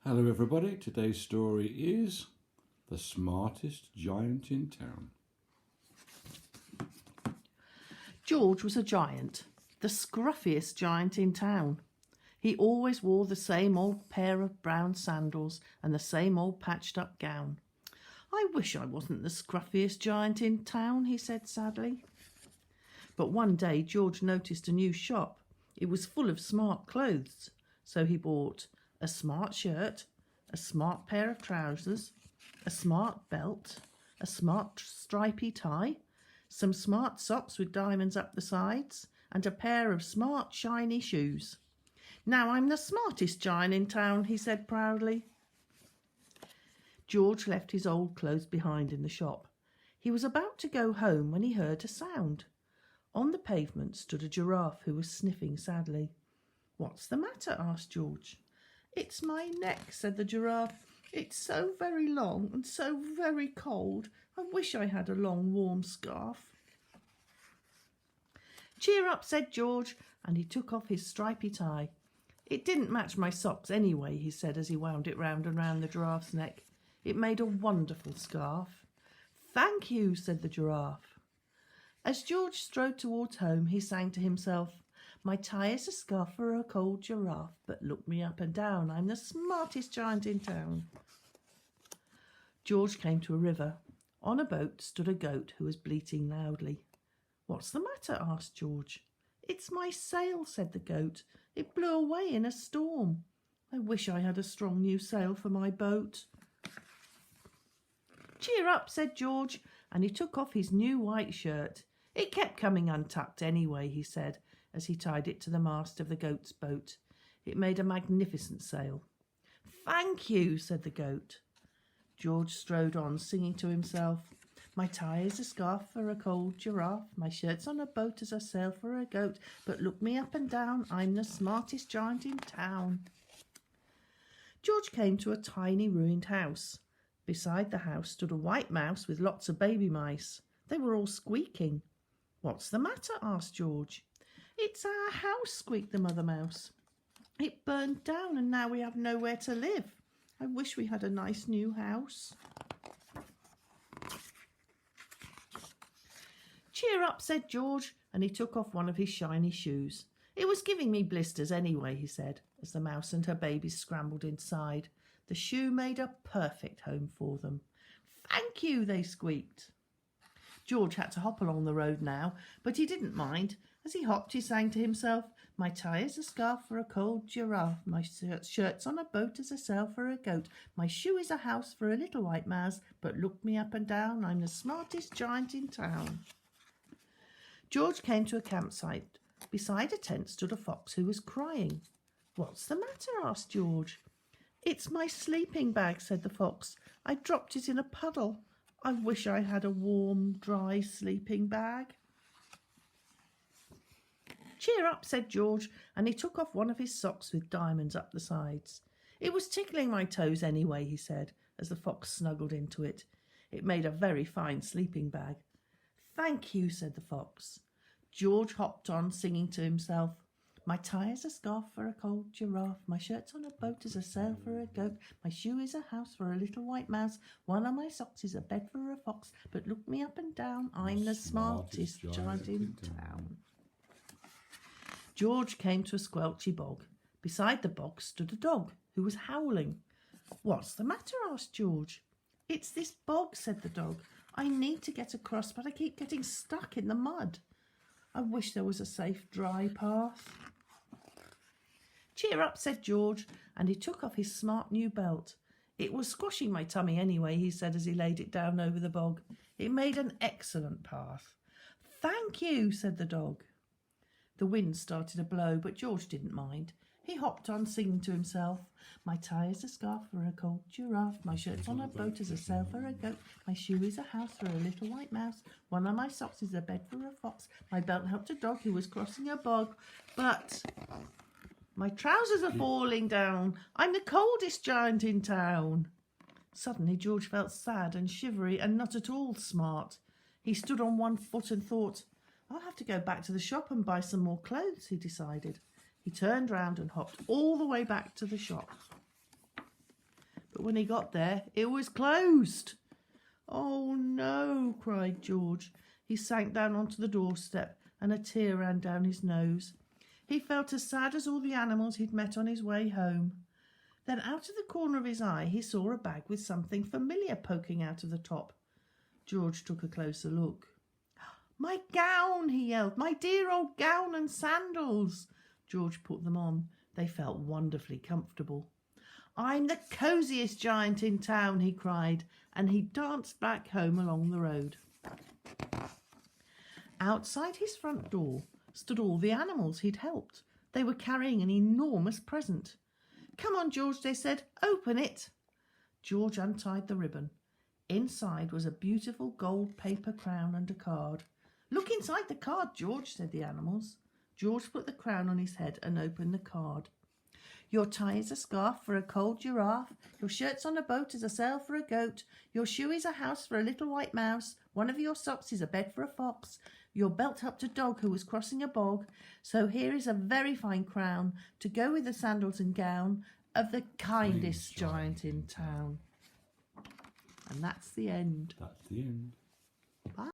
Hello everybody, today's story is The Smartest Giant in Town. George was a giant, the scruffiest giant in town. He always wore the same old pair of brown sandals and the same old patched up gown. "I wish I wasn't the scruffiest giant in town," he said sadly. But one day George noticed a new shop. It was full of smart clothes, so he bought a smart shirt, a smart pair of trousers, a smart belt, a smart stripy tie, some smart socks with diamonds up the sides, and a pair of smart shiny shoes. "Now I'm the smartest giant in town," he said proudly. George left his old clothes behind in the shop. He was about to go home when he heard a sound. On the pavement stood a giraffe who was sniffing sadly. "What's the matter?" asked George. "It's my neck," said the giraffe. "It's so very long and so very cold. I wish I had a long warm scarf." "Cheer up," said George, and he took off his stripy tie. "It didn't match my socks anyway," he said as he wound it round and round the giraffe's neck. It made a wonderful scarf. "Thank you," said the giraffe. As George strode towards home, he sang to himself, "My tie is a scarf for a cold giraffe, but look me up and down, I'm the smartest giant in town." George came to a river. On a boat stood a goat who was bleating loudly. "What's the matter?" asked George. "It's my sail," said the goat. "It blew away in a storm. I wish I had a strong new sail for my boat." "Cheer up," said George, and he took off his new white shirt. It kept coming untucked anyway, he said, as he tied it to the mast of the goat's boat. It made a magnificent sail. "Thank you," said the goat. George strode on, singing to himself, "My tie is a scarf for a cold giraffe, my shirt's on a boat as a sail for a goat, but look me up and down, I'm the smartest giant in town." George came to a tiny ruined house. Beside the house stood a white mouse with lots of baby mice. They were all squeaking. "What's the matter?" asked George. "It's our house," squeaked the mother mouse. "It burned down and now we have nowhere to live. I wish we had a nice new house." "Cheer up," said George, and he took off one of his shiny shoes. "It was giving me blisters anyway," he said, as the mouse and her babies scrambled inside. The shoe made a perfect home for them. "Thank you," they squeaked. George had to hop along the road now, but he didn't mind. As he hopped, he sang to himself, "My tie is a scarf for a cold giraffe, my shirt's on a boat as a sail for a goat, my shoe is a house for a little white mouse, but look me up and down, I'm the smartest giant in town." George came to a campsite. Beside a tent stood a fox who was crying. "What's the matter?" asked George. "It's my sleeping bag," said the fox. "I dropped it in a puddle. I wish I had a warm, dry sleeping bag." "Cheer up," said George, and he took off one of his socks with diamonds up the sides. "It was tickling my toes anyway," he said, as the fox snuggled into it. It made a very fine sleeping bag. "Thank you," said the fox. George hopped on, singing to himself, "My tie is a scarf for a cold giraffe, my shirt's on a boat as a sail for a goat, my shoe is a house for a little white mouse, one of my socks is a bed for a fox, but look me up and down, I'm the smartest giant in town." George came to a squelchy bog. Beside the bog stood a dog who was howling. "What's the matter?" asked George. "It's this bog," said the dog. "I need to get across, but I keep getting stuck in the mud. I wish there was a safe, dry path." "Cheer up," said George, and he took off his smart new belt. "It was squashing my tummy anyway," he said as he laid it down over the bog. It made an excellent path. "Thank you," said the dog. The wind started to blow, but George didn't mind. He hopped on, singing to himself, "My tie is a scarf for a cold giraffe, my shirt's on a boat as a sail for a goat, my shoe is a house for a little white mouse, one of my socks is a bed for a fox, my belt helped a dog who was crossing a bog, but my trousers are falling down, I'm the coldest giant in town." Suddenly George felt sad and shivery and not at all smart. He stood on one foot and thought, "I'll have to go back to the shop and buy some more clothes," he decided. He turned round and hopped all the way back to the shop. But when he got there, it was closed. "Oh no," cried George. He sank down onto the doorstep and a tear ran down his nose. He felt as sad as all the animals he'd met on his way home. Then out of the corner of his eye he saw a bag with something familiar poking out of the top. George took a closer look. "My gown," he yelled. "My dear old gown and sandals." George put them on. They felt wonderfully comfortable. "I'm the cosiest giant in town," he cried, and he danced back home along the road. Outside his front door stood all the animals he'd helped. They were carrying an enormous present. "Come on, George," they said. "Open it." George untied the ribbon. Inside was a beautiful gold paper crown and a card. "Look inside the card, George," said the animals. George put the crown on his head and opened the card. "Your tie is a scarf for a cold giraffe. Your shirt's on a boat as a sail for a goat. Your shoe is a house for a little white mouse. One of your socks is a bed for a fox. Your belt helped a dog who was crossing a bog. So here is a very fine crown to go with the sandals and gown of the kindest giant in town." And that's the end. That's the end. Bye.